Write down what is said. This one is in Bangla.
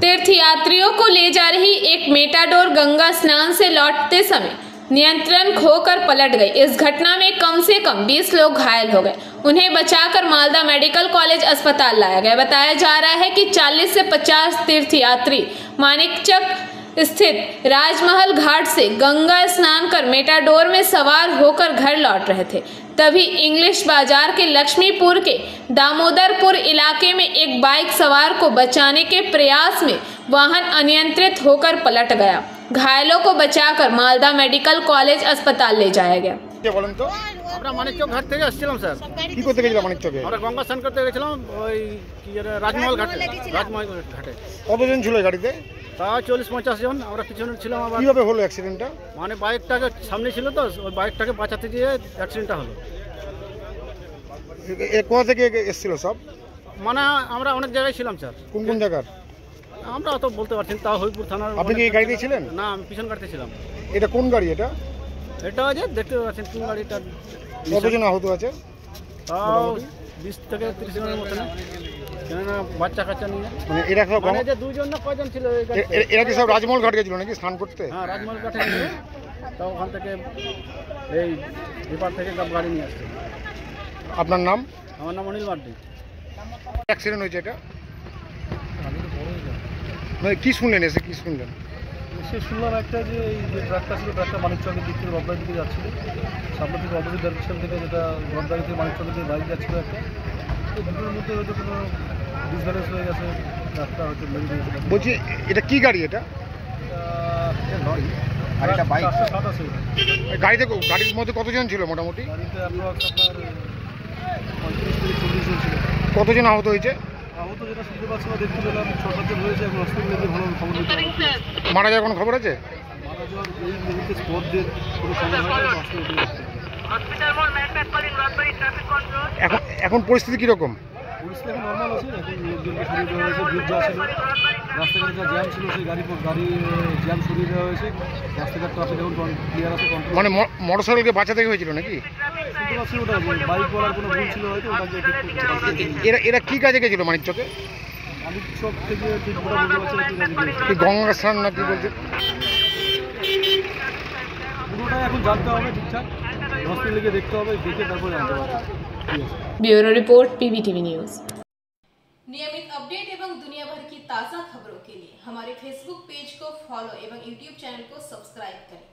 तीर्थयात्रियों को ले जा रही एक मेटाडोर गंगा स्नान से लौटते समय नियंत्रण खोकर पलट गई। इस घटना में कम से कम 20 लोग घायल हो गए। उन्हें बचाकर मालदा मेडिकल कॉलेज अस्पताल लाया गया। बताया जा रहा है कि 40 से 50 तीर्थयात्री मानिकचक स्थित राजमहल घाट से गंगा स्नान कर मेटाडोर में सवार होकर घर लौट रहे थे। तभी इंग्लिश बाजार के लक्ष्मीपुर के दामोदरपुर इलाके में एक बाइक सवार को बचाने के प्रयास में वाहन अनियंत्रित होकर पलट गया। घायलों को बचाकर मालदा मेडिकल कॉलेज अस्पताल ले जाया गया। বলেন তো আমরা মানিকচক ঘাট থেকে আসছিলাম স্যার। কি করতে গেছিলাম মানিকচকে? আমরা গঙ্গা স্নান করতে গেছিলাম ওই কি রাজমহল ঘাটে। কতজন ছিল গাড়িতে? তা 40-50 জন। আমরা পিছনে ছিলাম। আবার কিভাবে হলো অ্যাক্সিডেন্টটা? মানে বাইকটাকে সামনে ছিল তো ওই বাইকটাকে বাঁচাতে গিয়ে অ্যাক্সিডেন্টটা হলো। কোথা থেকে এসেছিল সব? মানে আমরা অনেক জায়গায় ছিলাম স্যার। কোন কোন জায়গার? আমরা অত বলতে পারছি না। তাও হরিপুর থানার। আপনি কি এই গাড়িতে ছিলেন? না, আমি পিছন গাড়িতে ছিলাম। এটা কোন গাড়ি এটা? এটা যে দেখতে পাচ্ছেন কোন গাড়িটা। কতজন আহত আছে? তাও 20 থেকে 30 জনের মতো। কেননা বাচ্চা কাচ্চা নিয়ে মানে এরা সব মানে যে দুইজন না কয়জন ছিল এই গাড়ি? এরা কি সব রাজমহল ঘাট গেছিল নাকি স্নান করতে? হ্যাঁ, রাজমহল ঘাটে গেছিল। তাও ওখান থেকে এই বিপার থেকে সব গাড়ি নিয়ে আসছে। আপনার নাম? আমার নাম অনিল মার্ডি। অ্যাক্সিডেন্ট হয়েছে এটা? মানে কি শুনলেন এসে কি শুনলেন? সে শুনলাম একটা যে এই যে ট্রাকটা ছিল ট্রাকটা মানিকচকের দিক থেকে রথবাড়ির দিকে যাচ্ছিল। সামনে থেকে অপোজিট ডাইরেকশন থেকে যেটা রথবাড়ি থেকে মানিকচকের দিকে বাইক যাচ্ছিল একটা। তো দুটোর মধ্যে হয়তো কোনো ডিসব্যালেন্স হয়ে গেছে, ট্রাকটা হয়তো মেরে দিয়েছে। বলছি এটা কি গাড়ি এটা? লরি। আর এটা বাইক 407 আছে। গাড়িতে গাড়ির মধ্যে কতজন ছিল মোটামুটি? গাড়িতে অ্যাপ্রক্স আপনার 35 থেকে 40 জন ছিল। কতজন আহত হয়েছে? আহত যেটা শুনতে পাচ্ছি বা দেখতে পেলাম 6-7 জন হয়েছে। এখন হসপিটালে যে ভালো খবর দিতে হবে। মারা যাওয়ার কোনো খবর আছে? মারা যাওয়ার এই মুহূর্তে স্পট দিয়ে কোনো খবর হয়নি। এখন পরিস্থিতি কীরকম? পরিস্থিতি এখন নর্মাল আছে। এখন লোকজনকে সরিয়ে দেওয়া হয়েছে। ভিড় যা ছিল রাস্তাঘাটে যা জ্যাম ছিল সেই গাড়ি জ্যাম সরিয়ে দেওয়া হয়েছে। রাস্তাঘাট ট্রাফিক এখন ক্লিয়ার আছে। মানে মোটরসাইকেলকে বাঁচাতে হয়েছিল নাকি? শুনতে পাচ্ছি ওটা বাইক বলার কোনো ভুল ছিল হয়তো ওটাকে ঠিক করতে। এরা কি কাজে গেছিল মানিকচকে? মানিকচক থেকে ঠিক ওটা বলতে পারছি না কি গঙ্গা স্নান না কি বলছে? পুরোটাই এখন জানতে হবে ঠিকঠাক। হসপিটালে গিয়ে দেখতে হবে, দেখে তারপরে জানতে হবে। Bureau report PBTV news. नियमित अपडेट एवं दुनिया भर की ताज़ा खबरों के लिए हमारे फेसबुक पेज को फॉलो एवं यूट्यूब चैनल को सब्सक्राइब करें।